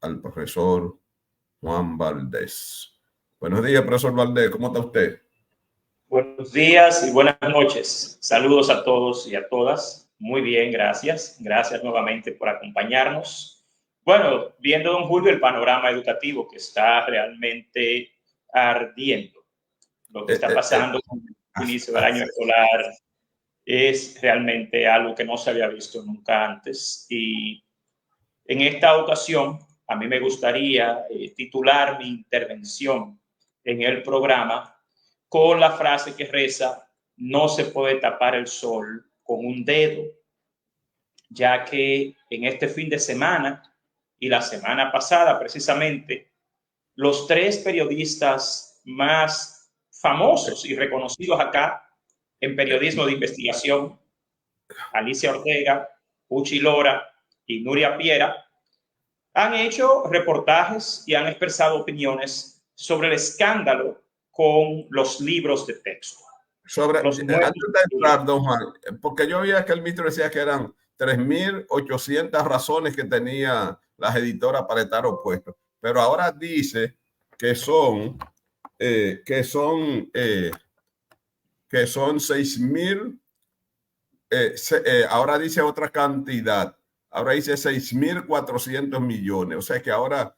al profesor Juan Valdés. Buenos días, profesor Valdés, ¿cómo está usted? Buenos días y buenas noches. Saludos a todos y a todas. Muy bien, gracias. Gracias nuevamente por acompañarnos. Bueno, viendo, don Julio, el panorama educativo que está realmente ardiendo. Lo que está pasando con el inicio del año escolar es realmente algo que no se había visto nunca antes. Y en esta ocasión, a mí me gustaría titular mi intervención en el programa con la frase que reza: no se puede tapar el sol con un dedo, ya que en este fin de semana y la semana pasada precisamente, los tres periodistas más famosos y reconocidos acá en periodismo de investigación, Alicia Ortega, Uchi Lora y Nuria Piera, han hecho reportajes y han expresado opiniones sobre el escándalo con los libros de texto. Antes de entrar, don Juan, porque yo veía que el ministro decía que eran 3.800 razones que tenían las editoras para estar opuestos, pero ahora dice que son 6.000, ahora dice otra cantidad, ahora dice 6.400 millones, o sea que ahora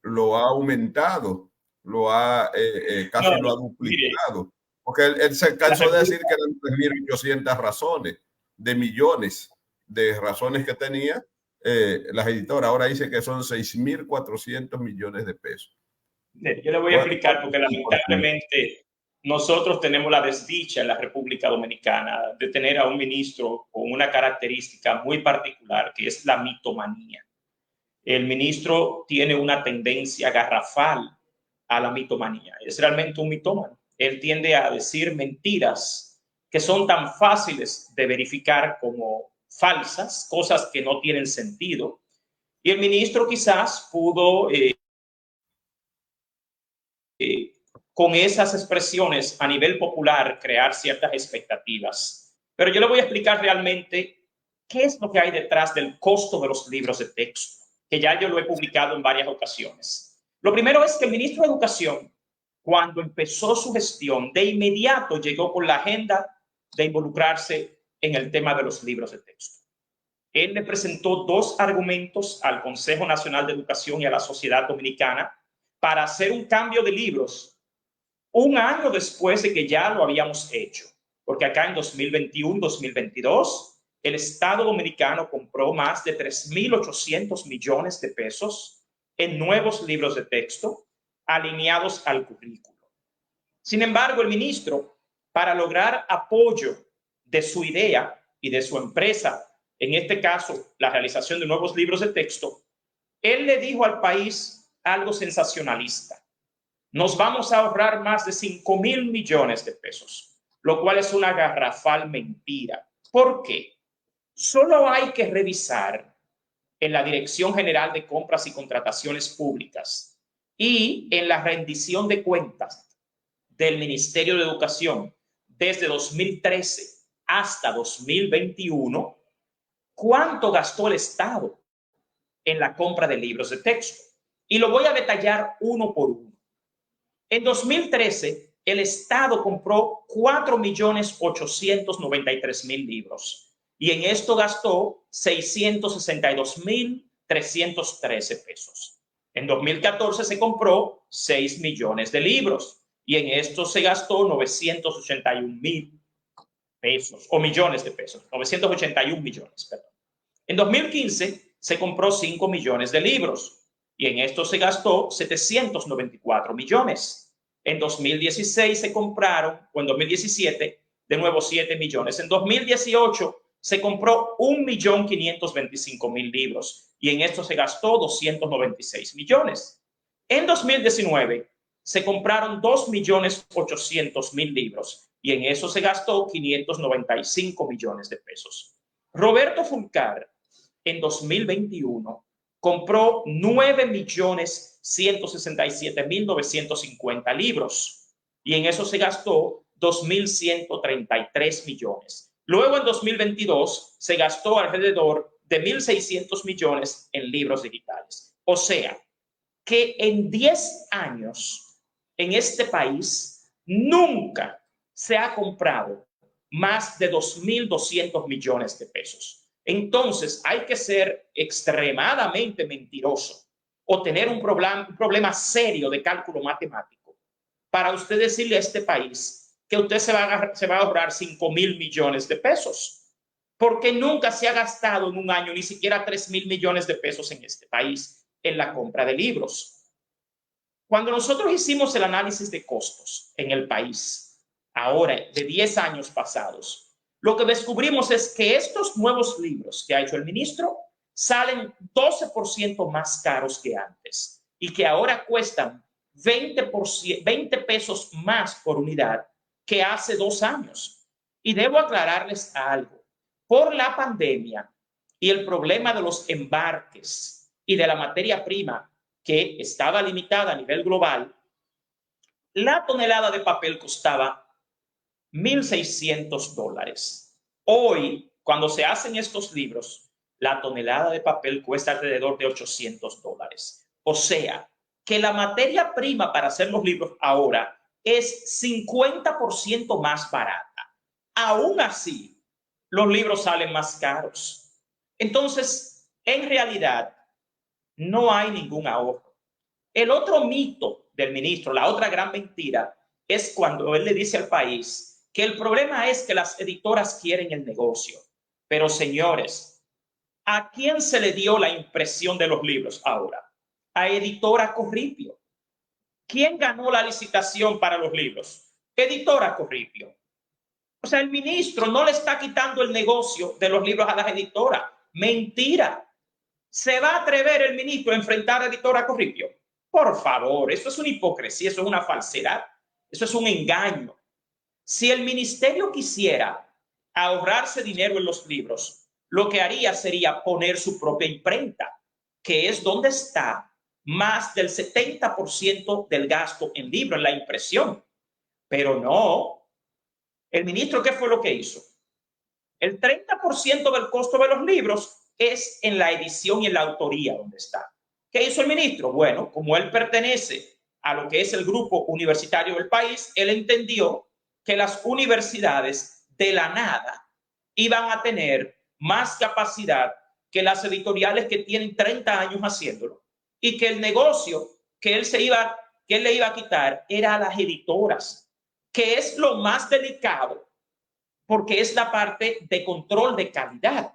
lo ha aumentado, casi lo ha duplicado. Porque él se cansó de decir que eran 3.800 razones, de millones de razones que tenía las editoras. Ahora dice que son 6.400 millones de pesos. Yo le voy a explicar porque lamentablemente nosotros tenemos la desdicha en la República Dominicana de tener a un ministro con una característica muy particular, que es la mitomanía. El ministro tiene una tendencia garrafal a la mitomanía. Es realmente un mitómano. Él tiende a decir mentiras que son tan fáciles de verificar como falsas, cosas que no tienen sentido. Y el ministro quizás pudo, con esas expresiones a nivel popular, crear ciertas expectativas. Pero yo le voy a explicar realmente qué es lo que hay detrás del costo de los libros de texto, que ya yo lo he publicado en varias ocasiones. Lo primero es que el ministro de Educación, cuando empezó su gestión, de inmediato llegó con la agenda de involucrarse en el tema de los libros de texto. Él le presentó dos argumentos al Consejo Nacional de Educación y a la sociedad dominicana para hacer un cambio de libros un año después de que ya lo habíamos hecho. Porque acá en 2021-2022, el Estado Dominicano compró más de 3.800 millones de pesos en nuevos libros de texto alineados al currículo. Sin embargo, el ministro, para lograr apoyo de su idea y de su empresa, en este caso, la realización de nuevos libros de texto, él le dijo al país algo sensacionalista: nos vamos a ahorrar más de 5.000 millones de pesos, lo cual es una garrafal mentira. ¿Por qué? Solo hay que revisar en la Dirección General de Compras y Contrataciones Públicas y en la rendición de cuentas del Ministerio de Educación desde 2013 hasta 2021, ¿cuánto gastó el Estado en la compra de libros de texto? Y lo voy a detallar uno por uno. En 2013, el Estado compró 4.893.000 libros y en esto gastó 662.313 pesos. En 2014 se compró 6 millones de libros y en esto se gastó 981.000 pesos o millones de pesos, 981 millones, perdón. En 2015 se compró 5 millones de libros y en esto se gastó 794 millones. En 2016 se compraron, o en 2017, de nuevo 7 millones. En 2018 se compró 1.525.000 libros y en esto se gastó 296 millones. En 2019 se compraron 2.800.000 libros y en eso se gastó 595 millones de pesos. Roberto Fulcar en 2021 compró 9.167.950 libros y en eso se gastó 2.133 millones. Luego en 2022 se gastó alrededor de 1.600 millones en libros digitales. O sea, que en 10 años en este país nunca se ha comprado más de 2.200 millones de pesos. Entonces hay que ser extremadamente mentiroso o tener un problema serio de cálculo matemático para usted decirle a este país que usted se va a ahorrar 5.000 millones de pesos, porque nunca se ha gastado en un año ni siquiera 3.000 millones de pesos en este país en la compra de libros. Cuando nosotros hicimos el análisis de costos en el país, ahora de 10 años pasados, lo que descubrimos es que estos nuevos libros que ha hecho el ministro salen 12% más caros que antes y que ahora cuestan 20 pesos más por unidad que hace 2 años. Y debo aclararles algo. Por la pandemia y el problema de los embarques y de la materia prima que estaba limitada a nivel global, la tonelada de papel costaba $1.600. Hoy, cuando se hacen estos libros, la tonelada de papel cuesta alrededor de $800. O sea, que la materia prima para hacer los libros ahora es 50% más barata. Aún así, los libros salen más caros. Entonces, en realidad, no hay ningún ahorro. El otro mito del ministro, la otra gran mentira, es cuando él le dice al país que el problema es que las editoras quieren el negocio. Pero señores, ¿a quién se le dio la impresión de los libros ahora? A Editora Corripio. ¿Quién ganó la licitación para los libros? Editora Corripio. O sea, el ministro no le está quitando el negocio de los libros a las editoras. Mentira. ¿Se va a atrever el ministro a enfrentar a Editora Corripio? Por favor, eso es una hipocresía, eso es una falsedad, eso es un engaño. Si el ministerio quisiera ahorrarse dinero en los libros, lo que haría sería poner su propia imprenta, que es donde está más del 70% del gasto en libros, en la impresión. Pero no. El ministro, ¿qué fue lo que hizo? El 30% del costo de los libros es en la edición y en la autoría donde está. ¿Qué hizo el ministro? Bueno, como él pertenece a lo que es el grupo universitario del país, él entendió que las universidades de la nada iban a tener más capacidad que las editoriales que tienen 30 años haciéndolo y que el negocio que él le iba a quitar era a las editoras, que es lo más delicado porque es la parte de control de calidad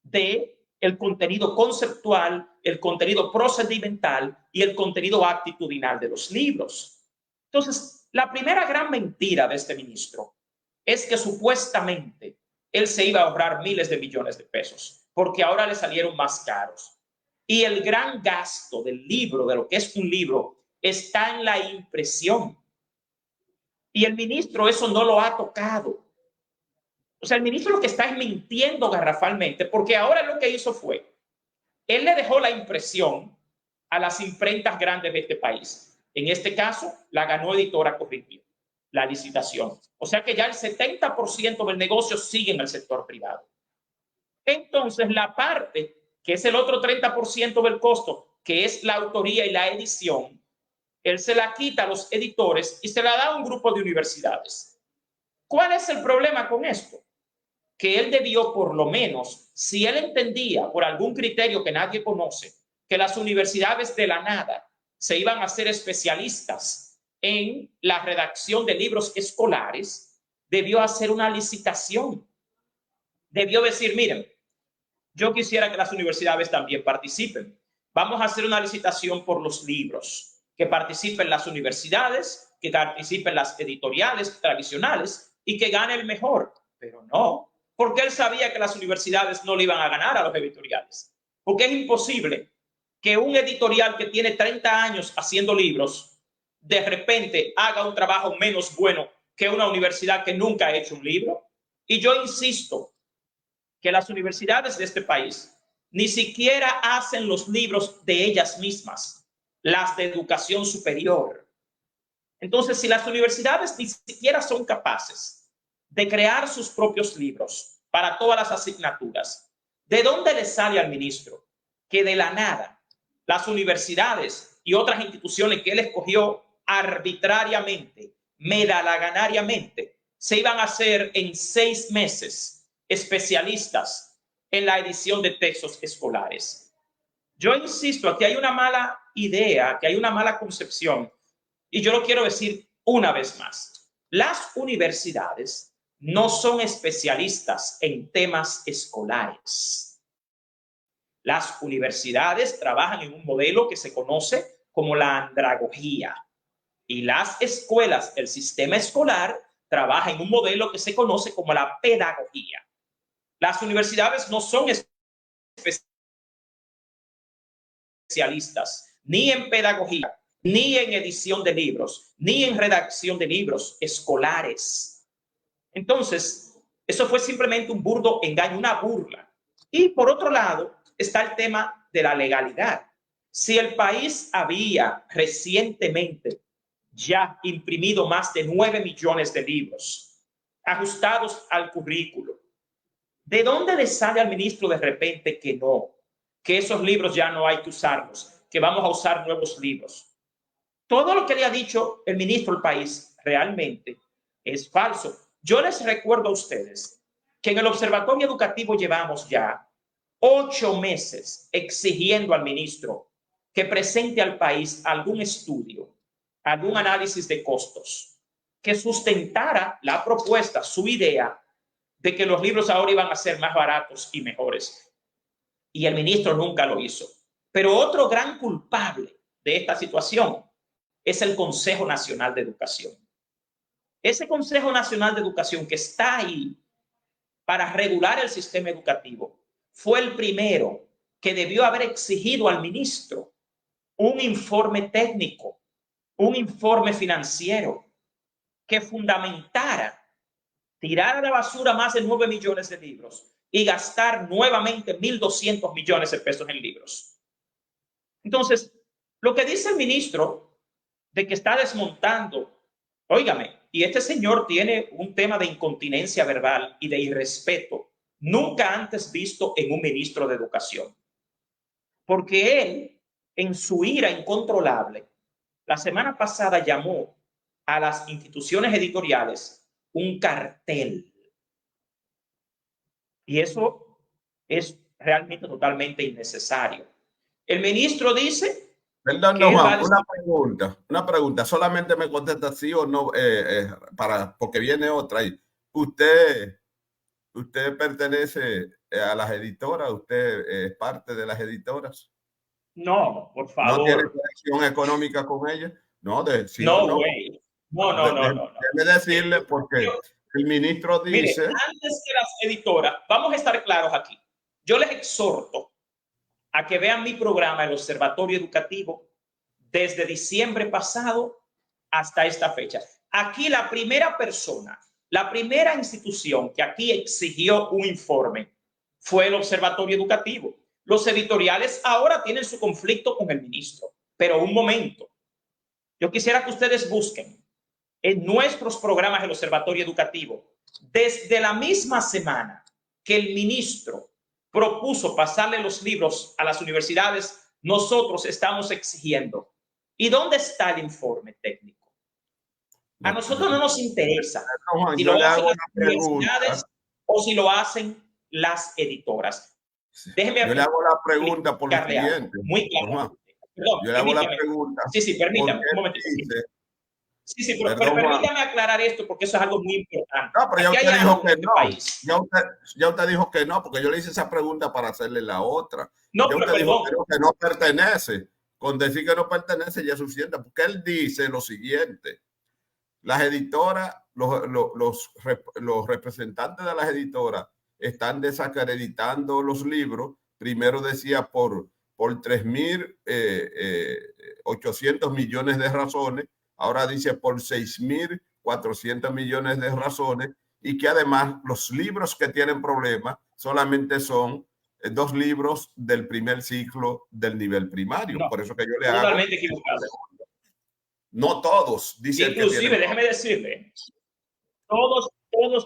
de el contenido conceptual, el contenido procedimental y el contenido actitudinal de los libros. Entonces, la primera gran mentira de este ministro es que supuestamente él se iba a ahorrar miles de millones de pesos, porque ahora le salieron más caros. Y el gran gasto del libro, de lo que es un libro, está en la impresión. Y el ministro eso no lo ha tocado. O sea, el ministro lo que está es mintiendo garrafalmente, porque ahora lo que hizo fue, él le dejó la impresión a las imprentas grandes de este país. En este caso, la ganó Editora Corripio, la licitación. O sea que ya el 70% del negocio sigue en el sector privado. Entonces, la parte que es el otro 30% del costo, que es la autoría y la edición, él se la quita a los editores y se la da a un grupo de universidades. ¿Cuál es el problema con esto? Que él debió, por lo menos, si él entendía por algún criterio que nadie conoce, que las universidades de la nada se iban a hacer especialistas en la redacción de libros escolares, debió hacer una licitación. Debió decir, miren, yo quisiera que las universidades también participen. Vamos a hacer una licitación por los libros, que participen las universidades, que participen las editoriales tradicionales y que gane el mejor. Pero no, porque él sabía que las universidades no le iban a ganar a los editoriales. Porque es imposible que un editorial que tiene 30 años haciendo libros, de repente haga un trabajo menos bueno que una universidad que nunca ha hecho un libro. Y yo insisto que las universidades de este país ni siquiera hacen los libros de ellas mismas, las de educación superior. Entonces, si las universidades ni siquiera son capaces de crear sus propios libros para todas las asignaturas, ¿de dónde le sale al ministro que de la nada las universidades y otras instituciones que él escogió arbitrariamente, medalaganariamente, se iban a hacer en 6 meses especialistas en la edición de textos escolares. Yo insisto, aquí hay una mala idea, que hay una mala concepción, y yo lo quiero decir una vez más. Las universidades no son especialistas en temas escolares. Las universidades trabajan en un modelo que se conoce como la andragogía, y las escuelas, el sistema escolar, trabaja en un modelo que se conoce como la pedagogía. Las universidades no son especialistas ni en pedagogía, ni en edición de libros, ni en redacción de libros escolares. Entonces, eso fue simplemente un burdo engaño, una burla. Y por otro lado, está el tema de la legalidad. Si el país había recientemente ya imprimido más de 9 millones de libros ajustados al currículo, ¿de dónde le sale al ministro de repente que no, que esos libros ya no hay que usarlos, que vamos a usar nuevos libros? Todo lo que le ha dicho el ministro al país realmente es falso. Yo les recuerdo a ustedes que en el Observatorio Educativo llevamos ya 8 meses exigiendo al ministro que presente al país algún estudio, algún análisis de costos que sustentara la propuesta, su idea de que los libros ahora iban a ser más baratos y mejores. Y el ministro nunca lo hizo. Pero otro gran culpable de esta situación es el Consejo Nacional de Educación. Ese Consejo Nacional de Educación que está ahí para regular el sistema educativo fue el primero que debió haber exigido al ministro un informe técnico, un informe financiero que fundamentara tirar a la basura más de 9 millones de libros y gastar nuevamente 1.200 millones de pesos en libros. Entonces, lo que dice el ministro de que está desmontando, óigame, y este señor tiene un tema de incontinencia verbal y de irrespeto nunca antes visto en un ministro de Educación. Porque él, en su ira incontrolable, la semana pasada llamó a las instituciones editoriales un cartel. Y eso es realmente totalmente innecesario. El ministro dice... Perdón, don Juan, una pregunta, solamente me contesta sí o no, porque viene otra ahí. ¿Usted pertenece a las editoras? ¿Usted es parte de las editoras? No, por favor. ¿No tiene conexión económica con ellas? No, sí no, o no. Güey. No. Déjeme decirle porque el ministro dice... Mire, antes que las editoras, vamos a estar claros aquí. Yo les exhorto a que vean mi programa, el Observatorio Educativo, desde diciembre pasado hasta esta fecha. Aquí la primera persona, la primera institución que aquí exigió un informe fue el Observatorio Educativo. Los editoriales ahora tienen su conflicto con el ministro, pero un momento. Yo quisiera que ustedes busquen en nuestros programas del Observatorio Educativo, desde la misma semana que el ministro propuso pasarle los libros a las universidades, nosotros estamos exigiendo. ¿Y dónde está el informe técnico? A nosotros no nos interesa si lo hacen las universidades o si lo hacen las editoras. Déjeme yo le hago la pregunta por lo siguiente. Muy claro. Yo le hago la pregunta. Sí, permítame un momento. Sí, pero permítame aclarar esto porque eso es algo muy importante. No, pero ya usted dijo que no. Ya usted dijo que no, porque yo le hice esa pregunta para hacerle la otra. No, ya usted dijo que no pertenece. Con decir que no pertenece ya es suficiente, porque él dice lo siguiente: las editoras, los representantes de las editoras están desacreditando los libros. Primero decía por 3.800 millones de razones, ahora dice por 6.400 millones de razones, y que además los libros que tienen problemas solamente son 2 libros del primer ciclo del nivel primario. No, por eso que yo le hago... Totalmente equivocado. No todos dicen. Inclusive, déjeme decirle, todos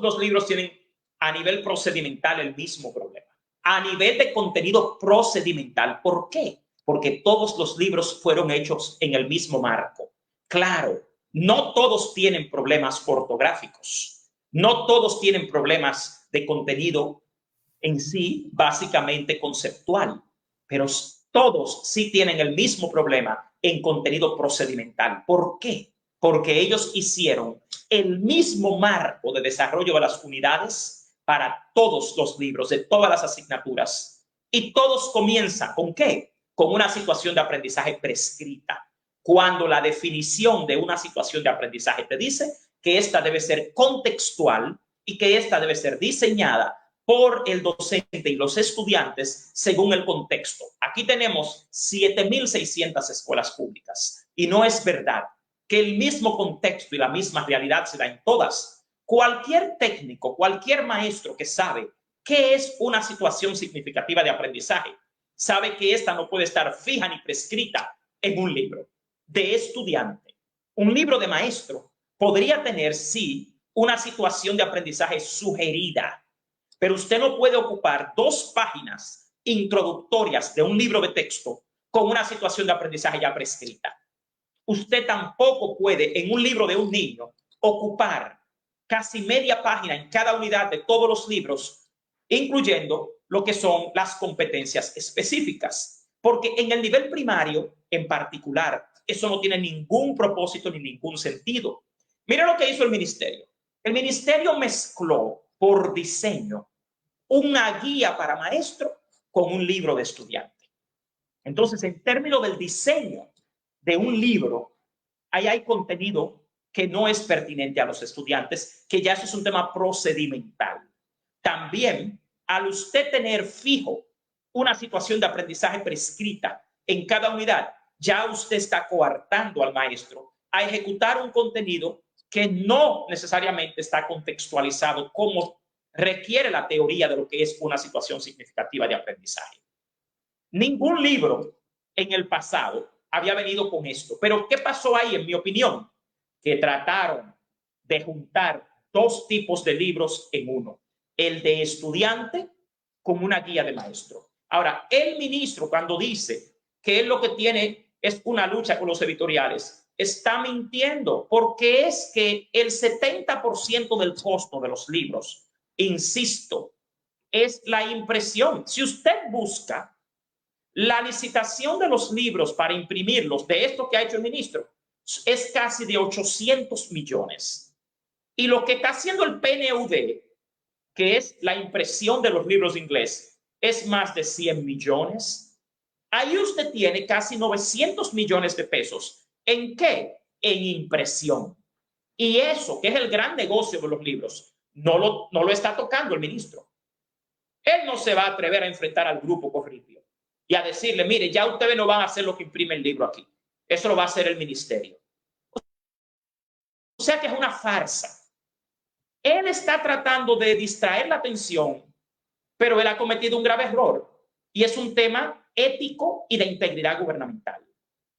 los libros tienen a nivel procedimental el mismo problema. A nivel de contenido procedimental. ¿Por qué? porque todos los libros fueron hechos en el mismo marco. Claro, no todos tienen problemas ortográficos, no todos tienen problemas de contenido en sí, básicamente conceptual, pero todos sí tienen el mismo problema en contenido procedimental. ¿Por qué? Porque ellos hicieron el mismo marco de desarrollo de las unidades para todos los libros, de todas las asignaturas. Y todos comienzan ¿con qué? Con una situación de aprendizaje prescrita. Cuando la definición de una situación de aprendizaje te dice que esta debe ser contextual y que esta debe ser diseñada por el docente y los estudiantes según el contexto. Aquí tenemos 7.600 escuelas públicas y no es verdad que el mismo contexto y la misma realidad se da en todas. Cualquier técnico, cualquier maestro que sabe qué es una situación significativa de aprendizaje, sabe que esta no puede estar fija ni prescrita en un libro de estudiante. Un libro de maestro podría tener, sí, una situación de aprendizaje sugerida, pero usted no puede ocupar 2 páginas introductorias de un libro de texto con una situación de aprendizaje ya prescrita. Usted tampoco puede en un libro de un niño ocupar casi media página en cada unidad de todos los libros, incluyendo lo que son las competencias específicas, porque en el nivel primario en particular eso no tiene ningún propósito ni ningún sentido. Mira lo que hizo el ministerio. El ministerio mezcló por diseño una guía para maestro con un libro de estudiante. Entonces, en términos del diseño de un libro, ahí hay contenido que no es pertinente a los estudiantes, que ya eso es un tema procedimental. También, al usted tener fijo una situación de aprendizaje prescrita en cada unidad, ya usted está coartando al maestro a ejecutar un contenido que no necesariamente está contextualizado como requiere la teoría de lo que es una situación significativa de aprendizaje. Ningún libro en el pasado había venido con esto. Pero ¿qué pasó ahí, en mi opinión? Que trataron de juntar 2 tipos de libros en uno. El de estudiante con una guía de maestro. Ahora, el ministro, cuando dice que él lo que tiene es una lucha con los editoriales, está mintiendo, porque es que el 70% del costo de los libros, insisto, es la impresión. Si usted busca la licitación de los libros para imprimirlos, de esto que ha hecho el ministro, es casi de 800 millones. Y lo que está haciendo el PNUD, que es la impresión de los libros de inglés, es más de 100 millones. Ahí usted tiene casi 900 millones de pesos. ¿En qué? En impresión. Y eso, que es el gran negocio de los libros, no lo está tocando el ministro. Él no se va a atrever a enfrentar al grupo Corripio y a decirle, mire, ya ustedes no van a hacer lo que imprime el libro aquí. Eso lo va a hacer el ministerio. O sea que es una farsa. Él está tratando de distraer la atención, pero él ha cometido un grave error y es un tema ético y de integridad gubernamental.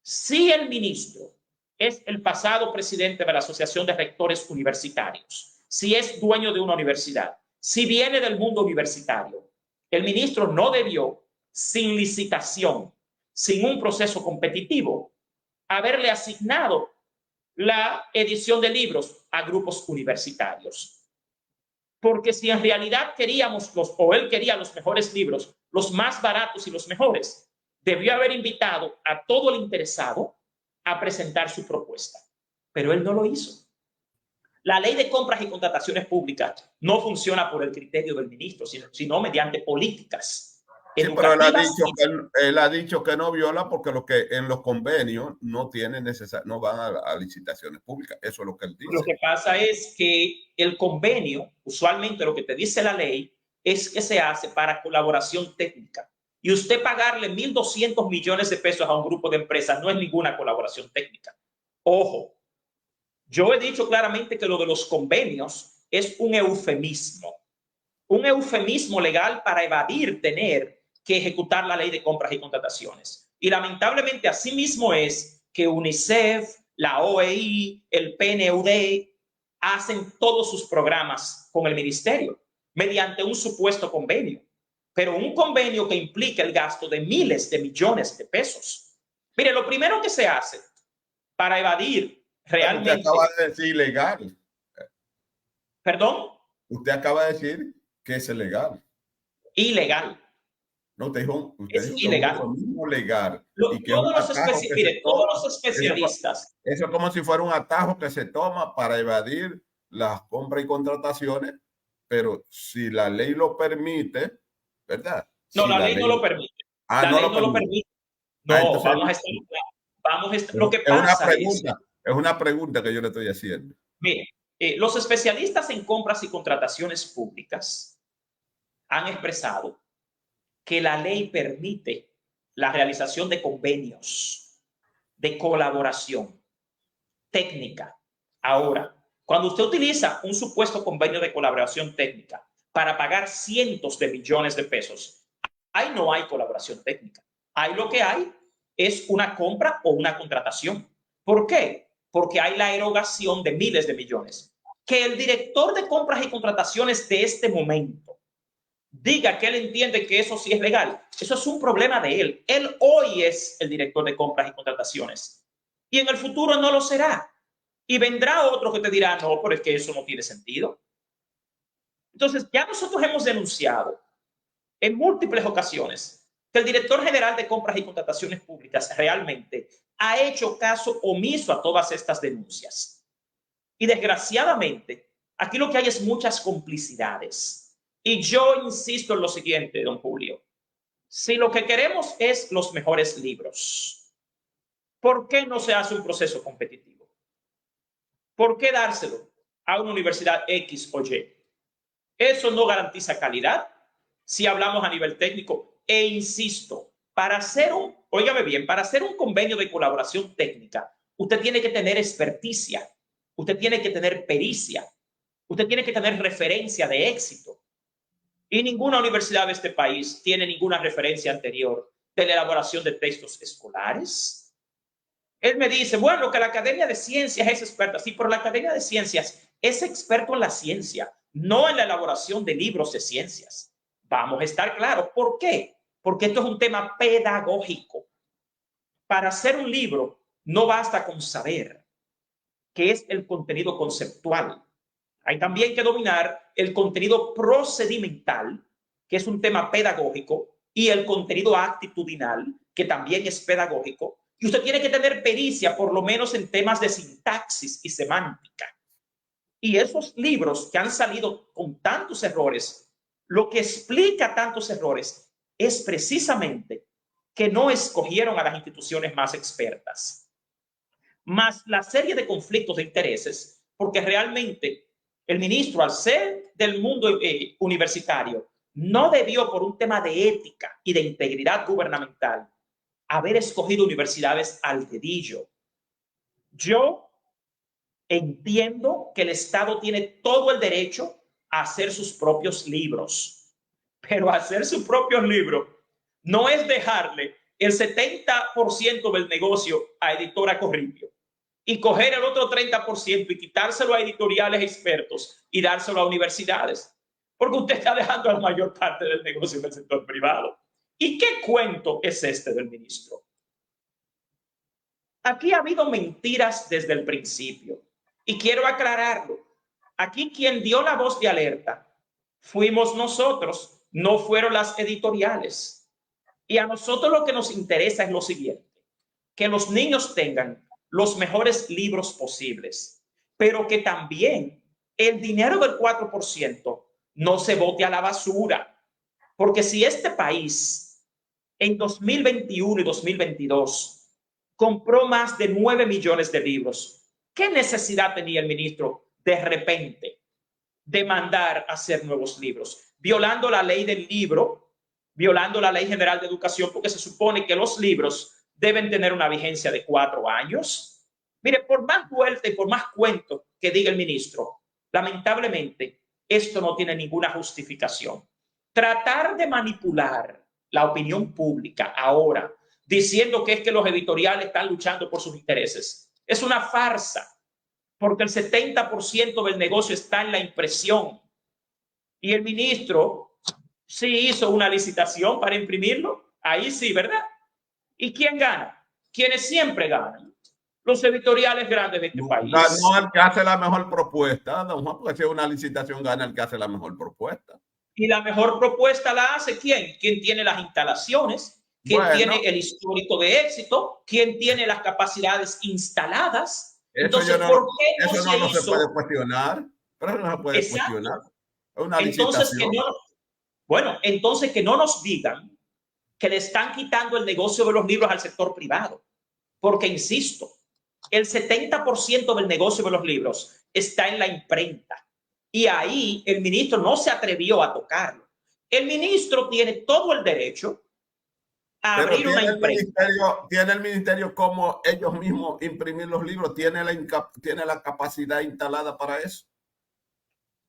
Si el ministro es el pasado presidente de la Asociación de Rectores Universitarios, si es dueño de una universidad, si viene del mundo universitario, el ministro no debió, sin licitación, sin un proceso competitivo, haberle asignado la edición de libros a grupos universitarios. Porque si en realidad queríamos o él quería los mejores libros, los más baratos y los mejores, debió haber invitado a todo el interesado a presentar su propuesta. Pero él no lo hizo. La ley de compras y contrataciones públicas no funciona por el criterio del ministro, sino mediante políticas. Sí, pero él ha dicho que no viola porque lo que en los convenios no tienen no van a licitaciones públicas. Eso es lo que él dice. Lo que pasa es que el convenio, usualmente lo que te dice la ley, es que se hace para colaboración técnica. Y usted pagarle 1.200 millones de pesos a un grupo de empresas no es ninguna colaboración técnica. Ojo, yo he dicho claramente que lo de los convenios es un eufemismo legal para evadir tener que ejecutar la ley de compras y contrataciones. Y lamentablemente así mismo es que UNICEF, la OEI, el PNUD hacen todos sus programas con el ministerio mediante un supuesto convenio. pero un convenio que implica el gasto de miles de millones de pesos. Mire, lo primero que se hace para evadir realmente... Usted acaba de decir ilegal. ¿Perdón? Usted acaba de decir que es ilegal. Ilegal. No, usted dijo ilegal. lo mismo legal. Todos los especialistas. Eso es como si fuera un atajo que se toma para evadir las compras y contrataciones, pero si la ley lo permite, ¿verdad? No, si la ley no lo permite. La ley no lo permite. No, entonces, vamos a estar. Lo que pasa es una pregunta que yo le estoy haciendo. Mire, los especialistas en compras y contrataciones públicas han expresado que la ley permite la realización de convenios de colaboración técnica. Ahora, cuando usted utiliza un supuesto convenio de colaboración técnica para pagar cientos de millones de pesos, ahí no hay colaboración técnica. Ahí lo que hay es una compra o una contratación. ¿Por qué? Porque hay la erogación de miles de millones. Que el director de compras y contrataciones de este momento diga que él entiende que eso sí es legal, eso es un problema de él. Él hoy es el director de compras y contrataciones y en el futuro no lo será. Y vendrá otro que te dirá, no, pero es que eso no tiene sentido. Entonces, ya nosotros hemos denunciado en múltiples ocasiones que el director general de compras y contrataciones públicas realmente ha hecho caso omiso a todas estas denuncias. Y desgraciadamente, aquí lo que hay es muchas complicidades. Y yo insisto en lo siguiente, don Julio. Si lo que queremos es los mejores libros, ¿por qué no se hace un proceso competitivo? ¿Por qué dárselo a una universidad X o Y? Eso no garantiza calidad si hablamos a nivel técnico. E insisto, para hacer óigame bien, para hacer un convenio de colaboración técnica, usted tiene que tener experticia, usted tiene que tener pericia, usted tiene que tener referencia de éxito. Y ninguna universidad de este país tiene ninguna referencia anterior de la elaboración de textos escolares. Él me dice, bueno, que la Academia de Ciencias es experta. Sí, pero la Academia de Ciencias es experto en la ciencia, no en la elaboración de libros de ciencias. Vamos a estar claros. ¿Por qué? Porque esto es un tema pedagógico. Para hacer un libro no basta con saber qué es el contenido conceptual. Hay también que dominar el contenido procedimental, que es un tema pedagógico, y el contenido actitudinal, que también es pedagógico. Y usted tiene que tener pericia, por lo menos en temas de sintaxis y semántica. Y esos libros que han salido con tantos errores, lo que explica tantos errores es precisamente que no escogieron a las instituciones más expertas. Más la serie de conflictos de intereses, porque realmente el ministro, al ser del mundo universitario, no debió, por un tema de ética y de integridad gubernamental, haber escogido universidades al dedillo. Yo entiendo que el Estado tiene todo el derecho a hacer sus propios libros, pero hacer sus propios libros no es dejarle el 70% del negocio a Editora Corripio y coger el otro 30% y quitárselo a editoriales expertos y dárselo a universidades, porque usted está dejando la mayor parte del negocio en el sector privado. ¿Y qué cuento es este del ministro? Aquí ha habido mentiras desde el principio y quiero aclararlo. Aquí quien dio la voz de alerta fuimos nosotros, no fueron las editoriales. Y a nosotros lo que nos interesa es lo siguiente, que los niños tengan los mejores libros posibles, pero que también el dinero del 4% no se bote a la basura. Porque si este país en 2021 y 2022 compró más de 9 millones de libros, ¿qué necesidad tenía el ministro de repente de mandar a hacer nuevos libros? Violando la ley del libro, violando la Ley General de Educación, porque se supone que los libros deben tener una vigencia de 4 años. Mire, por más vuelta y por más cuento que diga el ministro, lamentablemente esto no tiene ninguna justificación. Tratar de manipular la opinión pública ahora, diciendo que es que los editoriales están luchando por sus intereses, es una farsa, porque el 70% del negocio está en la impresión. Y el ministro Sí hizo una licitación para imprimirlo. Ahí sí, ¿verdad? ¿Y quién gana? Quienes siempre ganan. Los editoriales grandes de este Ganó país. el que hace la mejor propuesta, don Juan, porque si es una licitación gana el que hace la mejor propuesta. Y la mejor propuesta la hace ¿quién? Quien tiene las instalaciones, quien tiene Bueno, el histórico de éxito, quien tiene las capacidades instaladas. eso Entonces, yo no, ¿por qué no eso se no se puede hizo? cuestionar, pero eso no se puede cuestionar. Exacto. Es una Entonces, licitación. bueno, entonces que no nos digan que le están quitando el negocio de los libros al sector privado. Porque, insisto, el 70% del negocio de los libros está en la imprenta. Y ahí el ministro no se atrevió a tocarlo. El ministro tiene todo el derecho a Pero abrir una imprenta. tiene el ministerio como ellos mismos imprimir los libros, tiene la capacidad instalada para eso.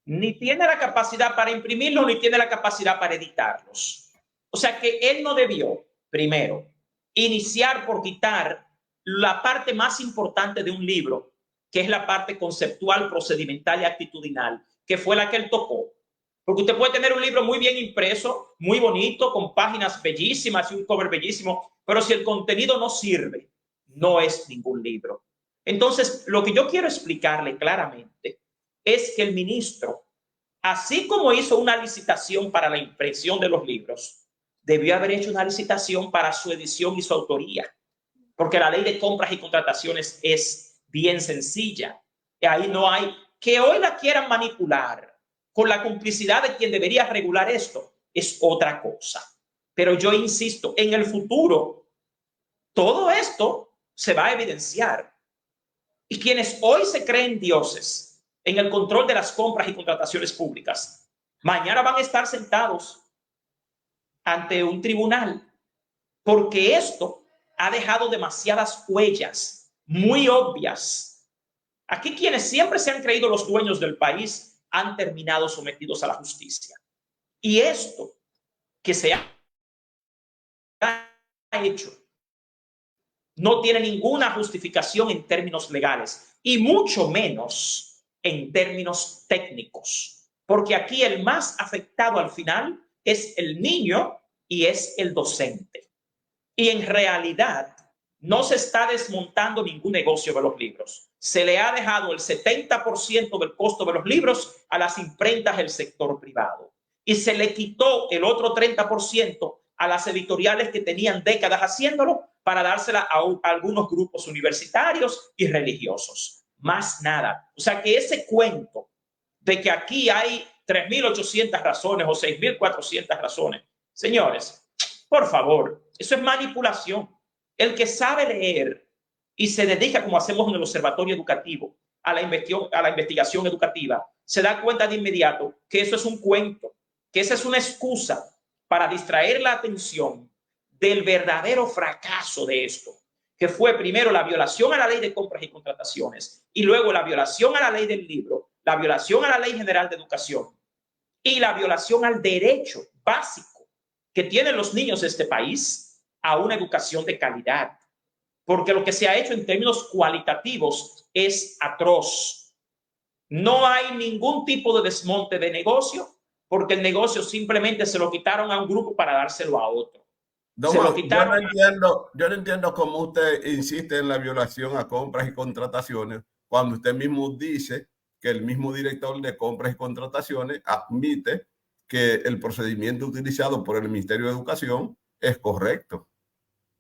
Ni tiene la capacidad para imprimirlos, ni tiene la capacidad para editarlos. O sea que él no debió, primero, iniciar por quitar la parte más importante de un libro, que es la parte conceptual, procedimental y actitudinal, que fue la que él tocó. Porque usted puede tener un libro muy bien impreso, muy bonito, con páginas bellísimas y un cover bellísimo, pero si el contenido no sirve, no es ningún libro. Entonces, lo que yo quiero explicarle claramente es que el ministro, así como hizo una licitación para la impresión de los libros, debió haber hecho una licitación para su edición y su autoría, porque la ley de compras y contrataciones es bien sencilla. Y ahí no hay que hoy la quieran manipular con la complicidad de quien debería regular esto, es otra cosa. Pero yo insisto, en el futuro, todo esto se va a evidenciar. Y quienes hoy se creen dioses en el control de las compras y contrataciones públicas, mañana van a estar sentados ante un tribunal porque esto ha dejado demasiadas huellas muy obvias. Aquí quienes siempre se han creído los dueños del país han terminado sometidos a la justicia. Y esto que se ha hecho no tiene ninguna justificación en términos legales y mucho menos en términos técnicos, porque aquí el más afectado al final es el niño y es el docente. Y en realidad no se está desmontando ningún negocio de los libros. Se le ha dejado el 70% del costo de los libros a las imprentas del sector privado y se le quitó el otro 30% a las editoriales que tenían décadas haciéndolo para dársela a algunos grupos universitarios y religiosos. Más nada. O sea que ese cuento de que aquí hay 3.800 razones o 6.400 razones, señores, por favor, eso es manipulación. El que sabe leer y se dedica, como hacemos en el observatorio educativo, a la investigación educativa, se da cuenta de inmediato que eso es un cuento, que esa es una excusa para distraer la atención del verdadero fracaso de esto, que fue primero la violación a la ley de compras y contrataciones y luego la violación a la ley del libro, la violación a la ley general de educación y la violación al derecho básico que tienen los niños de este país a una educación de calidad. Porque lo que se ha hecho en términos cualitativos es atroz. No hay ningún tipo de desmonte de negocio porque el negocio simplemente se lo quitaron a un grupo para dárselo a otro. Don Se lo Juan, quitaron. yo no entiendo cómo usted insiste en la violación a compras y contrataciones cuando usted mismo dice que el mismo director de compras y contrataciones admite que el procedimiento utilizado por el Ministerio de Educación es correcto.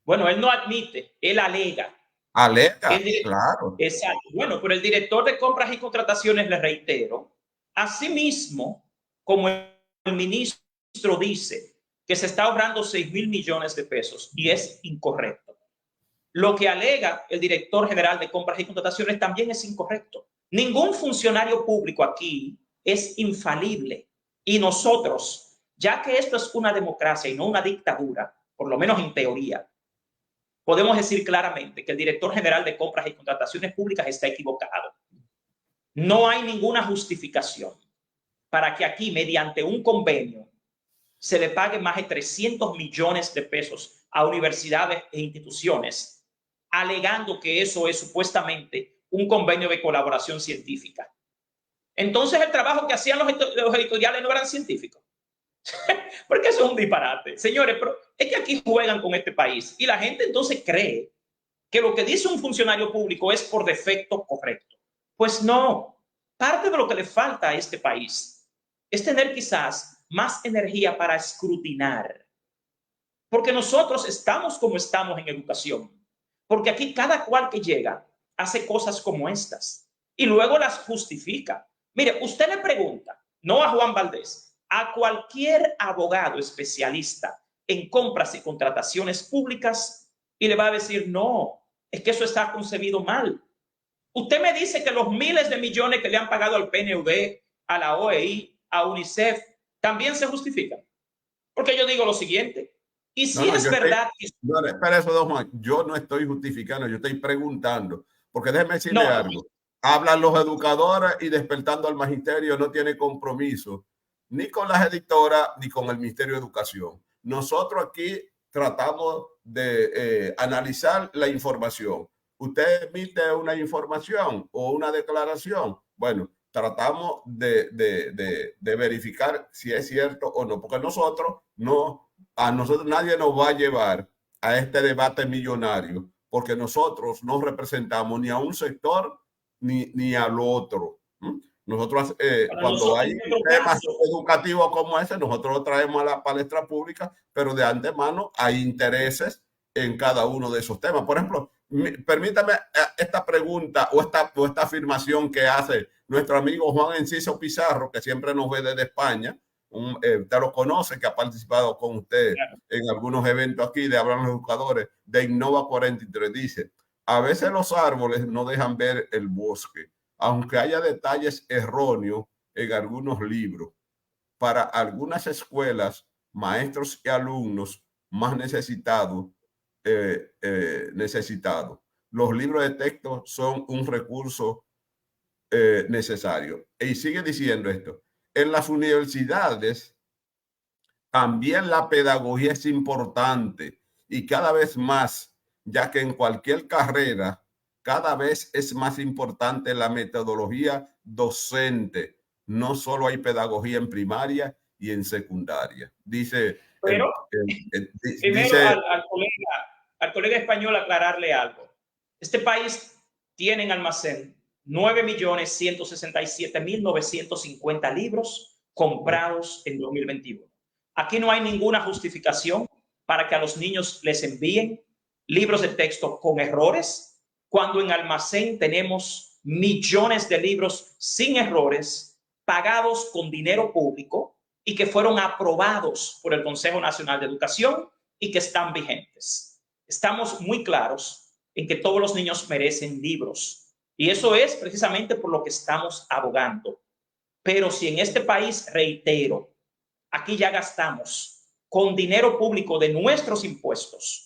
Bueno, él no admite, él alega. Alega, claro. Exacto. Bueno, pero el director de compras y contrataciones, le reitero, asimismo, como el ministro dice que se está ahorrando 6.000 millones de pesos y es incorrecto. Lo que alega el director general de compras y contrataciones también es incorrecto. Ningún funcionario público aquí es infalible y nosotros, ya que esto es una democracia y no una dictadura, por lo menos en teoría, podemos decir claramente que el director general de compras y contrataciones públicas está equivocado. No hay ninguna justificación para que aquí, mediante un convenio, se le pague más de 300 millones de pesos a universidades e instituciones, alegando que eso es supuestamente un convenio de colaboración científica. Entonces, el trabajo que hacían los editoriales no eran científicos. Porque eso es un disparate. Señores, pero es que aquí juegan con este país y la gente entonces cree que lo que dice un funcionario público es por defecto correcto. Pues no. Parte de lo que le falta a este país es tener quizás más energía para escrutinar. Porque nosotros estamos como estamos en educación. Porque aquí cada cual que llega hace cosas como estas y luego las justifica. Mire, usted le pregunta, no a Juan Valdés, a cualquier abogado especialista en compras y contrataciones públicas y le va a decir, no, es que eso está concebido mal. Usted me dice que los miles de millones que le han pagado al PNUD, a la OEI, a UNICEF, también se justifican. Porque yo digo lo siguiente, y si es verdad que... No, espera eso, don Juan, yo no estoy justificando, yo estoy preguntando, porque déjeme decirle No, algo. Hablan los educadores y Despertando al Magisterio no tiene compromiso ni con las editoras ni con el Ministerio de Educación. Nosotros aquí tratamos de analizar la información. Usted emite una información o una declaración, bueno, tratamos de verificar si es cierto o no, porque nosotros no, a nosotros nadie nos va a llevar a este debate millonario, porque nosotros no representamos ni a un sector ni al otro. Nosotros, cuando hay temas educativos como ese, nosotros lo traemos a la palestra pública, pero de antemano hay intereses en cada uno de esos temas. Por ejemplo, permítame esta pregunta o esta afirmación que hace nuestro amigo Juan Enciso Pizarro, que siempre nos ve desde España. Usted lo conoce, que ha participado con usted en algunos eventos aquí de Hablan los Educadores, de Innova 43. Dice, a veces los árboles no dejan ver el bosque, aunque haya detalles erróneos en algunos libros. Para algunas escuelas, maestros y alumnos más necesitados, los libros de texto son un recurso necesario. Y sigue diciendo esto. En las universidades también la pedagogía es importante y cada vez más, ya que en cualquier carrera cada vez es más importante la metodología docente. No solo hay pedagogía en primaria y en secundaria. Dice, pero primero dice al colega español aclararle algo. Este país tiene en almacén 9.167.950 libros comprados en 2021. Aquí no hay ninguna justificación para que a los niños les envíen libros de texto con errores, cuando en almacén tenemos millones de libros sin errores, pagados con dinero público y que fueron aprobados por el Consejo Nacional de Educación y que están vigentes. Estamos muy claros en que todos los niños merecen libros y eso es precisamente por lo que estamos abogando. Pero si en este país, reitero, aquí ya gastamos con dinero público de nuestros impuestos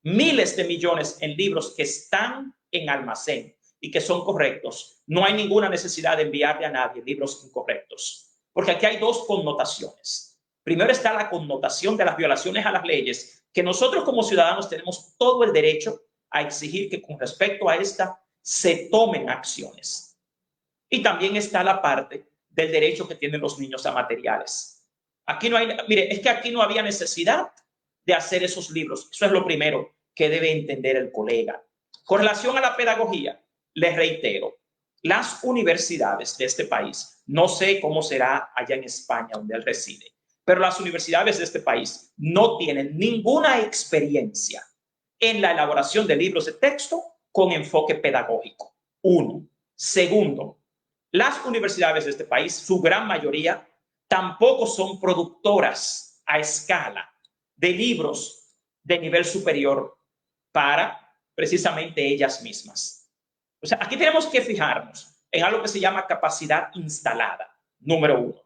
miles de millones en libros que están en almacén y que son correctos, no hay ninguna necesidad de enviarle a nadie libros incorrectos, porque aquí hay dos connotaciones. Primero está la connotación de las violaciones a las leyes, que nosotros como ciudadanos tenemos todo el derecho a exigir que con respecto a esta se tomen acciones. Y también está la parte del derecho que tienen los niños a materiales. Aquí no hay, mire, es que aquí no había necesidad de hacer esos libros. Eso es lo primero que debe entender el colega. Con relación a la pedagogía, les reitero, las universidades de este país, no sé cómo será allá en España donde él reside, pero las universidades de este país no tienen ninguna experiencia en la elaboración de libros de texto con enfoque pedagógico. Uno. Segundo, las universidades de este país, su gran mayoría, tampoco son productoras a escala de libros de nivel superior para precisamente ellas mismas. O sea, aquí tenemos que fijarnos en algo que se llama capacidad instalada. Número uno.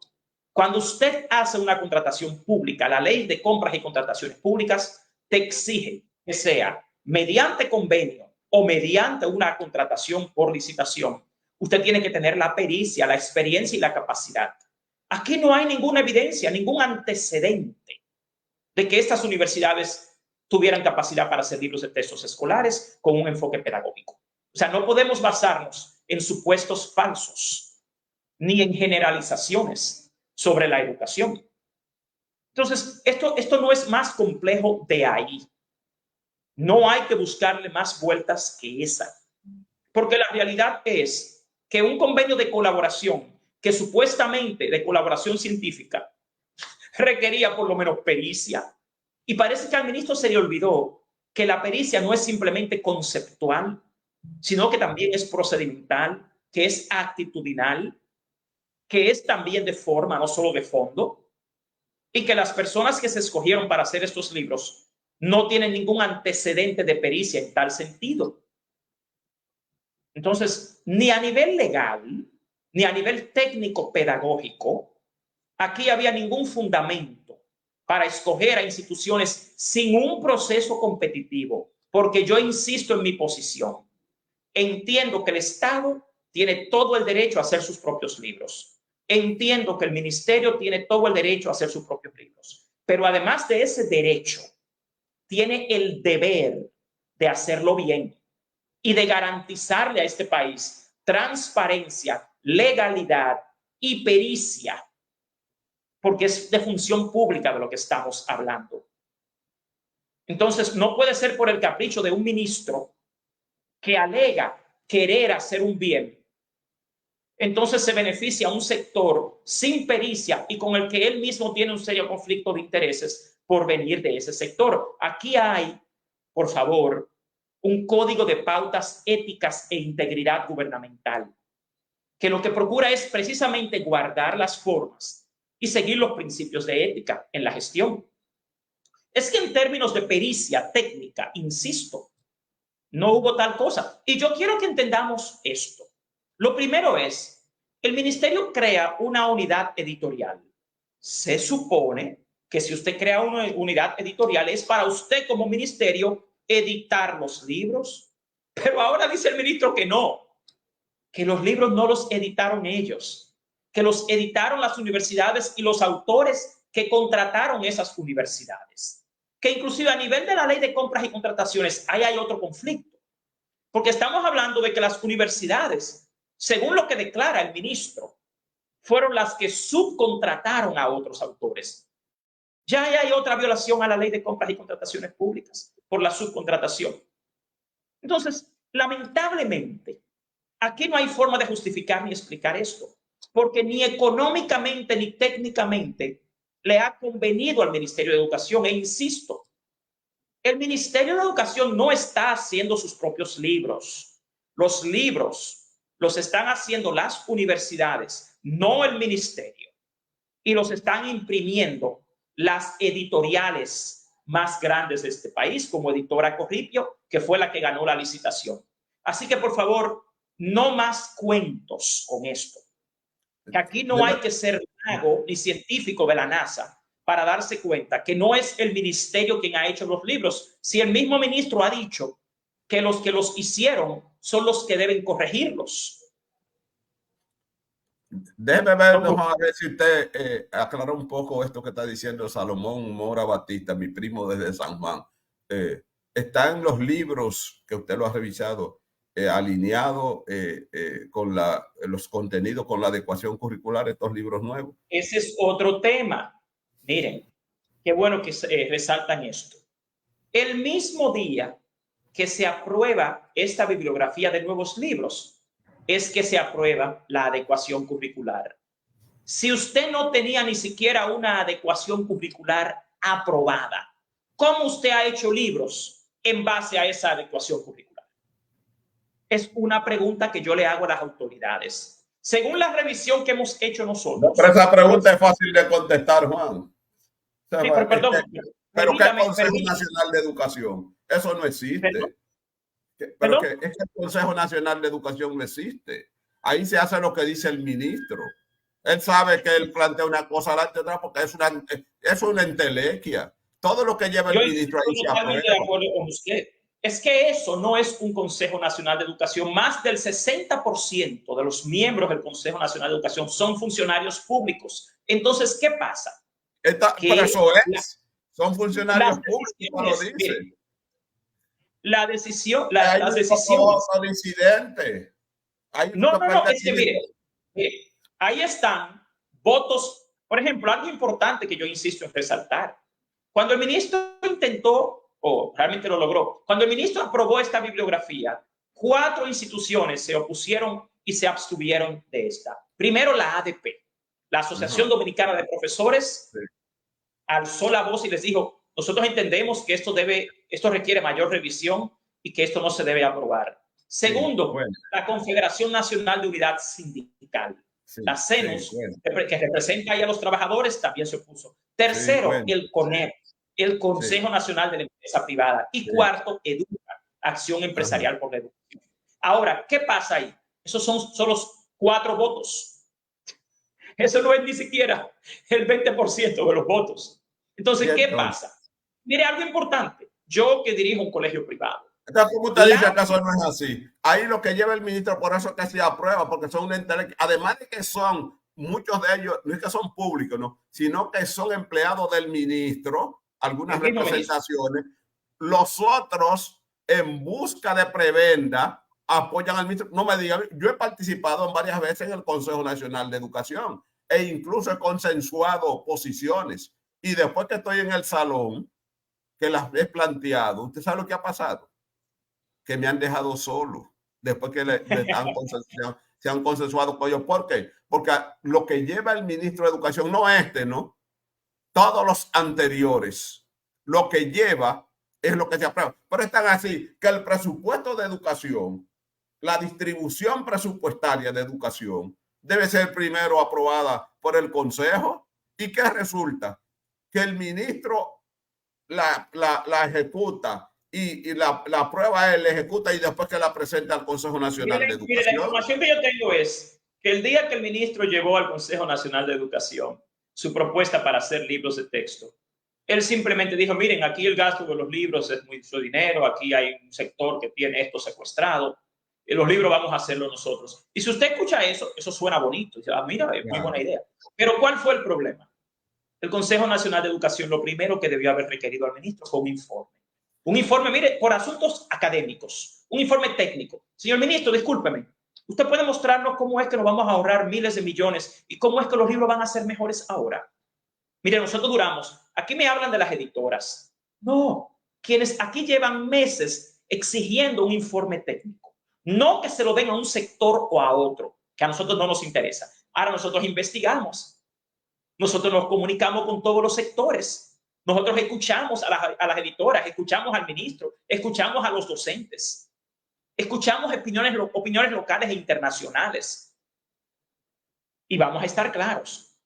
Cuando usted hace una contratación pública, la ley de compras y contrataciones públicas te exige que sea mediante convenio o mediante una contratación por licitación. Usted tiene que tener la pericia, la experiencia y la capacidad. Aquí no hay ninguna evidencia, ningún antecedente de que estas universidades tuvieran capacidad para hacer libros de textos escolares con un enfoque pedagógico. O sea, no podemos basarnos en supuestos falsos ni en generalizaciones sobre la educación. Entonces, esto no es más complejo de ahí. No hay que buscarle más vueltas que esa. Porque la realidad es que un convenio de colaboración, que supuestamente de colaboración científica, requería por lo menos pericia. Y parece que al ministro se le olvidó que la pericia no es simplemente conceptual, sino que también es procedimental, que es actitudinal, que es también de forma, no solo de fondo, y que las personas que se escogieron para hacer estos libros no tienen ningún antecedente de pericia en tal sentido. Entonces, ni a nivel legal, ni a nivel técnico pedagógico, aquí había ningún fundamento para escoger a instituciones sin un proceso competitivo, porque yo insisto en mi posición. Entiendo que el Estado tiene todo el derecho a hacer sus propios libros. Entiendo que el ministerio tiene todo el derecho a hacer sus propios libros, pero además de ese derecho, tiene el deber de hacerlo bien y de garantizarle a este país transparencia, legalidad y pericia, porque es de función pública de lo que estamos hablando. Entonces, no puede ser por el capricho de un ministro que alega querer hacer un bien. Entonces se beneficia a un sector sin pericia y con el que él mismo tiene un serio conflicto de intereses por venir de ese sector. Aquí hay, por favor, un código de pautas éticas e integridad gubernamental, que lo que procura es precisamente guardar las formas y seguir los principios de ética en la gestión. Es que en términos de pericia técnica, insisto, no hubo tal cosa. Y yo quiero que entendamos esto. Lo primero es, el ministerio crea una unidad editorial. Se supone que si usted crea una unidad editorial es para usted como ministerio editar los libros. Pero ahora dice el ministro que no, que los libros no los editaron ellos, que los editaron las universidades y los autores que contrataron esas universidades. Que inclusive a nivel de la ley de compras y contrataciones, ahí hay otro conflicto. Porque estamos hablando de que las universidades, según lo que declara el ministro, fueron las que subcontrataron a otros autores. Ya hay otra violación a la ley de compras y contrataciones públicas por la subcontratación. Entonces, lamentablemente, aquí no hay forma de justificar ni explicar esto, porque ni económicamente ni técnicamente le ha convenido al Ministerio de Educación. E insisto, el Ministerio de Educación no está haciendo sus propios libros. Los libros los están haciendo las universidades, no el ministerio. Y los están imprimiendo las editoriales más grandes de este país, como Editora Corripio, que fue la que ganó la licitación. Así que, por favor, no más cuentos con esto. Que aquí no hay que ser mago ni científico de la NASA para darse cuenta que no es el ministerio quien ha hecho los libros. Si el mismo ministro ha dicho que los hicieron son los que deben corregirlos. Déjeme ver, a ver si usted aclara un poco esto que está diciendo Salomón Mora Batista, mi primo desde San Juan. ¿Están los libros que usted lo ha revisado alineados con los contenidos, con la adecuación curricular, estos libros nuevos? Ese es otro tema. Miren, qué bueno que resaltan esto. El mismo día que se aprueba esta bibliografía de nuevos libros, es que se aprueba la adecuación curricular. Si usted no tenía ni siquiera una adecuación curricular aprobada, ¿cómo usted ha hecho libros en base a esa adecuación curricular? Es una pregunta que yo le hago a las autoridades. Según la revisión que hemos hecho nosotros. Pero esa pregunta es fácil de contestar, Juan. Sí, pero perdón. Pero ¿qué Consejo Nacional de Educación? Eso no existe. Pero que es que el Consejo Nacional de Educación no existe. Ahí se hace lo que dice el ministro. Él sabe que él plantea una cosa adelante otra porque es una entelequia. Todo lo que lleva el ministro ahí se aprueba. De acuerdo con usted. Es que eso no es un Consejo Nacional de Educación. Más del 60% de los miembros del Consejo Nacional de Educación son funcionarios públicos. Entonces, ¿qué pasa? Pero eso es. Son funcionarios públicos, lo dice. Miren, las decisiones. No, es que mire, ahí están votos Por ejemplo, algo importante que yo insisto en resaltar. Cuando el ministro intentó, o realmente lo logró, cuando el ministro aprobó esta bibliografía, 4 instituciones se opusieron y se abstuvieron de esta. Primero, la ADP, la Asociación Dominicana de Profesores, sí, alzó la voz y les dijo, nosotros entendemos que esto requiere mayor revisión y que esto no se debe aprobar. Segundo, sí, bueno, la Confederación Nacional de Unidad Sindical, sí, la CENUS, sí, bueno, que representa ahí a los trabajadores, también se opuso. Tercero, sí, bueno, el CONEP, el Consejo sí, Nacional de la Empresa Privada. Y sí, cuarto, EDUCA, Acción Empresarial por la Educación. Ahora, ¿qué pasa ahí? Esos son los 4 votos. Eso no es ni siquiera el 20% de los votos. Entonces, ¿qué pasa? Mire, algo importante. Yo que dirijo un colegio privado. ¿Cómo usted dice acaso no es así? Ahí lo que lleva el ministro, por eso que se aprueba, porque son un intelectual. Además de que son, muchos de ellos, no es que son públicos, ¿no? Sino que son empleados del ministro, algunas representaciones. Los otros, en busca de prebenda, apoyan al ministro. No me digan, yo he participado varias veces en el Consejo Nacional de Educación e incluso he consensuado posiciones. Y después que estoy en el salón, que las he planteado, ¿usted sabe lo que ha pasado? Que me han dejado solo después que se han consensuado con ellos. ¿Por qué? Porque lo que lleva el ministro de Educación, no este, ¿no? Todos los anteriores, lo que lleva es lo que se aprueba. Pero están así, que el presupuesto de educación, la distribución presupuestaria de educación, debe ser primero aprobada por el Consejo. ¿Y qué resulta? Que el ministro la ejecuta y la prueba él ejecuta y después que la presenta al Consejo Nacional de Educación. Mire, la información que yo tengo es que el día que el ministro llevó al Consejo Nacional de Educación su propuesta para hacer libros de texto, él simplemente dijo, miren, aquí el gasto de los libros es mucho dinero, aquí hay un sector que tiene esto secuestrado, y los libros vamos a hacerlo nosotros. Y si usted escucha eso, eso suena bonito. Dice, ah, mira, es muy buena idea. Pero ¿cuál fue el problema? El Consejo Nacional de Educación, lo primero que debió haber requerido al ministro fue un informe. Un informe, mire, por asuntos académicos, un informe técnico. Señor ministro, discúlpeme, ¿usted puede mostrarnos cómo es que nos vamos a ahorrar miles de millones y cómo es que los libros van a ser mejores ahora? Mire, nosotros duramos, aquí me hablan de las editoras. No, quienes aquí llevan meses exigiendo un informe técnico. No que se lo den a un sector o a otro, que a nosotros no nos interesa. Ahora nosotros investigamos. Nosotros nos comunicamos con todos los sectores. Nosotros escuchamos a las editoras, escuchamos al ministro, escuchamos a los docentes, escuchamos opiniones locales e internacionales. Y vamos a estar claros.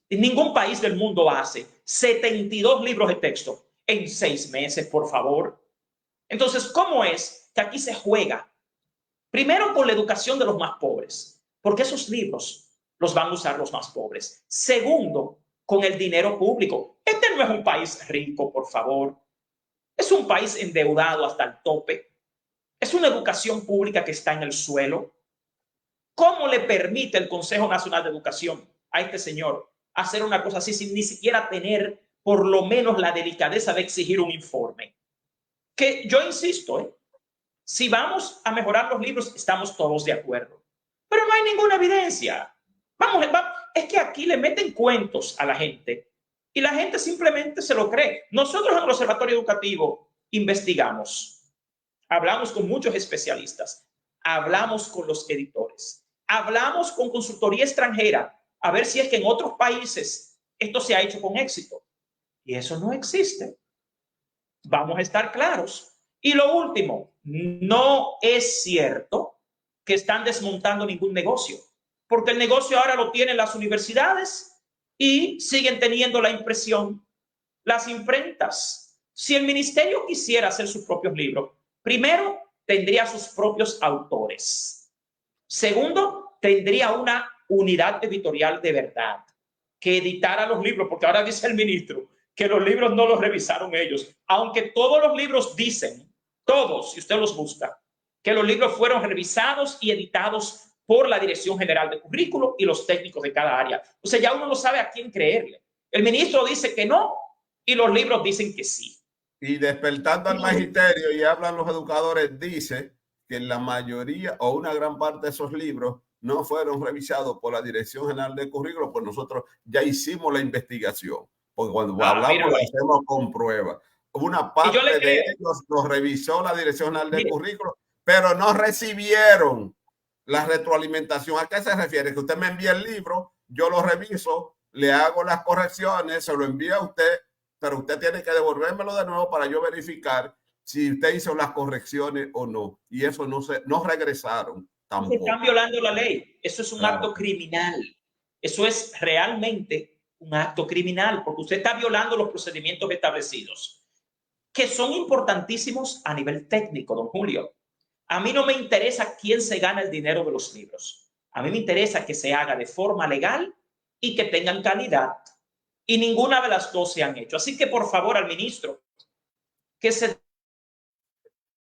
Ningún país del mundo hace 72 libros de texto en 6 meses, por favor. Entonces, ¿cómo es que aquí se juega? Primero, con la educación de los más pobres, porque esos libros los van a usar los más pobres. Segundo, con el dinero público. Este no es un país rico, por favor. Es un país endeudado hasta el tope. Es una educación pública que está en el suelo. ¿Cómo le permite el Consejo Nacional de Educación a este señor hacer una cosa así sin ni siquiera tener por lo menos la delicadeza de exigir un informe? Que yo insisto, si vamos a mejorar los libros, estamos todos de acuerdo. Pero no hay ninguna evidencia. Vamos, es que aquí le meten cuentos a la gente y la gente simplemente se lo cree. Nosotros en el Observatorio Educativo investigamos, hablamos con muchos especialistas, hablamos con los editores, hablamos con consultoría extranjera a ver si es que en otros países esto se ha hecho con éxito. Y eso no existe. Vamos a estar claros. Y lo último, no es cierto que están desmontando ningún negocio, porque el negocio ahora lo tienen las universidades y siguen teniendo la impresión, las imprentas. Si el ministerio quisiera hacer sus propios libros, primero tendría sus propios autores. Segundo, tendría una unidad editorial de verdad que editara los libros, porque ahora dice el ministro que los libros no los revisaron ellos, aunque todos los libros dicen, todos, si usted los busca, que los libros fueron revisados y editados por la Dirección General de Currículo y los técnicos de cada área. O sea, ya uno no sabe a quién creerle. El ministro dice que no y los libros dicen que sí. Y Despertando al Magisterio, y hablan los educadores, dice que la mayoría o una gran parte de esos libros no fueron revisados por la Dirección General de Currículo, pues nosotros ya hicimos la investigación. Porque cuando hablamos lo hacemos con pruebas. Una parte de ellos los revisó la Dirección General de Currículo, pero no recibieron la retroalimentación. ¿A qué se refiere? Que usted me envía el libro, yo lo reviso, le hago las correcciones, se lo envía a usted, pero usted tiene que devolvérmelo de nuevo para yo verificar si usted hizo las correcciones o no. Y eso no regresaron tampoco. Están violando la ley. Eso es un acto criminal. Eso es realmente un acto criminal, porque usted está violando los procedimientos establecidos, que son importantísimos a nivel técnico, don Julio. A mí no me interesa quién se gana el dinero de los libros. A mí me interesa que se haga de forma legal y que tengan calidad. Y ninguna de las dos se han hecho. Así que, por favor, al ministro, que se...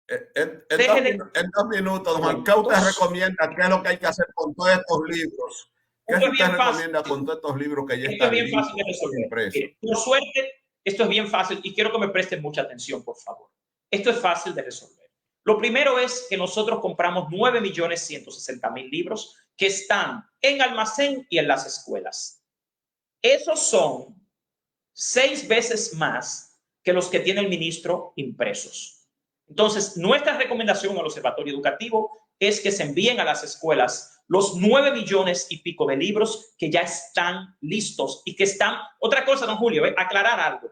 En 2 minutos, Juan, ¿qué usted recomienda? ¿Qué es lo que hay que hacer con todos estos libros? ¿Qué usted recomienda con todos estos libros que ya están impresos? Por suerte, esto es bien fácil y quiero que me presten mucha atención, por favor. Esto es fácil de resolver. Lo primero es que nosotros compramos 9.160.000 libros que están en almacén y en las escuelas. Esos son 6 veces más que los que tiene el ministro impresos. Entonces, nuestra recomendación al Observatorio Educativo es que se envíen a las escuelas los 9 millones y pico de libros que ya están listos y que están... Otra cosa, don Julio, aclarar algo.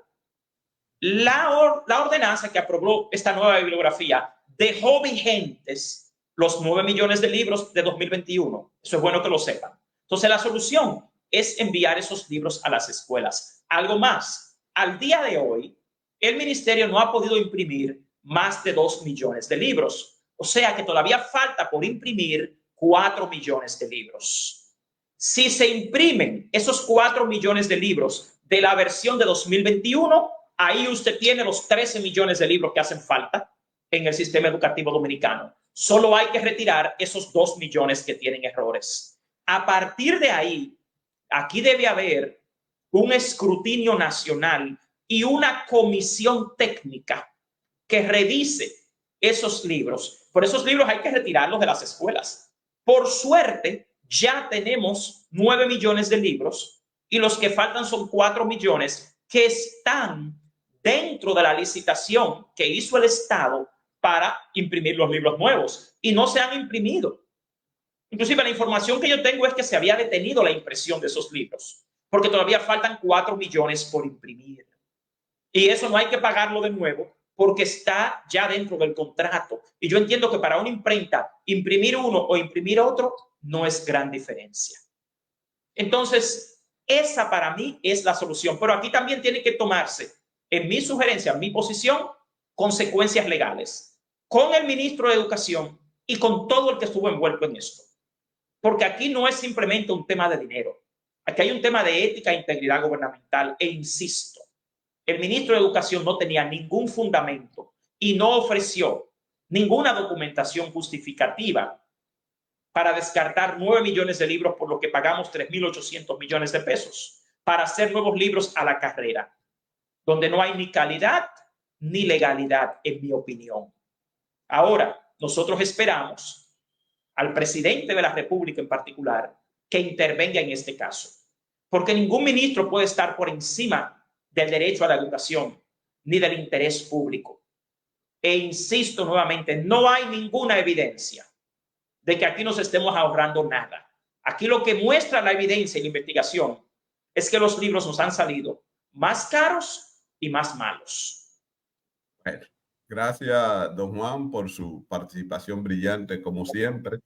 La ordenanza que aprobó esta nueva bibliografía dejó vigentes los 9 millones de libros de 2021. Eso es bueno que lo sepan. Entonces, la solución es enviar esos libros a las escuelas. Algo más, al día de hoy, el ministerio no ha podido imprimir más de 2 millones de libros. O sea que todavía falta por imprimir 4 millones de libros. Si se imprimen esos 4 millones de libros de la versión de 2021, ahí usted tiene los 13 millones de libros que hacen falta en el sistema educativo dominicano. Solo hay que retirar esos 2 millones que tienen errores. A partir de ahí, aquí debe haber un escrutinio nacional y una comisión técnica que revise esos libros. Por esos libros hay que retirarlos de las escuelas. Por suerte, ya tenemos 9 millones de libros y los que faltan son 4 millones que están dentro de la licitación que hizo el Estado para imprimir los libros nuevos y no se han imprimido. Inclusive la información que yo tengo es que se había detenido la impresión de esos libros porque todavía faltan 4 millones por imprimir. Y eso no hay que pagarlo de nuevo porque está ya dentro del contrato. Y yo entiendo que para una imprenta, imprimir uno o imprimir otro no es gran diferencia. Entonces, esa para mí es la solución. Pero aquí también tiene que tomarse, en mi sugerencia, en mi posición, consecuencias legales con el ministro de Educación y con todo el que estuvo envuelto en esto. Porque aquí no es simplemente un tema de dinero. Aquí hay un tema de ética e integridad gubernamental. E insisto, el ministro de Educación no tenía ningún fundamento y no ofreció ninguna documentación justificativa para descartar 9 millones de libros por lo que pagamos 3.800 millones de pesos para hacer nuevos libros a la carrera, donde no hay ni calidad ni legalidad, en mi opinión. Ahora, nosotros esperamos al presidente de la República en particular que intervenga en este caso, porque ningún ministro puede estar por encima del derecho a la educación ni del interés público. E insisto nuevamente, no hay ninguna evidencia de que aquí nos estemos ahorrando nada. Aquí lo que muestra la evidencia y la investigación es que los libros nos han salido más caros y más malos. Bueno, gracias, don Juan, por su participación brillante, como siempre.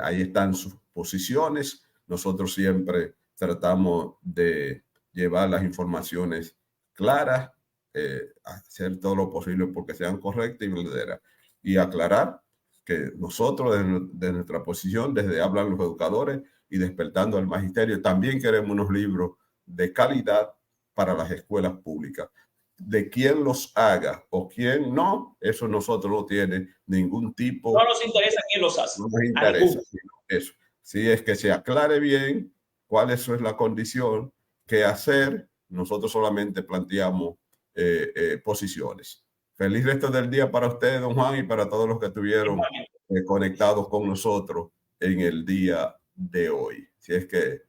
Ahí están sus posiciones. Nosotros siempre tratamos de llevar las informaciones claras, hacer todo lo posible porque sean correctas y verdaderas. Y aclarar que nosotros, de nuestra posición, desde Hablan los Educadores y Despertando al Magisterio, también queremos unos libros de calidad para las escuelas públicas. De quién los haga o quién no, eso nosotros no tiene ningún tipo. No nos interesa quién los hace. No nos interesa. Eso. Sí, es que se aclare bien cuál es la condición, qué hacer. Nosotros solamente planteamos posiciones. Feliz resto del día para usted, don Juan, y para todos los que estuvieron conectados con nosotros en el día de hoy. Si es que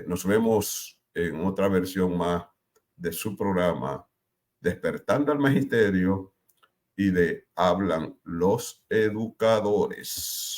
nos vemos en otra versión más de su programa Despertando al Magisterio y de Hablan los Educadores.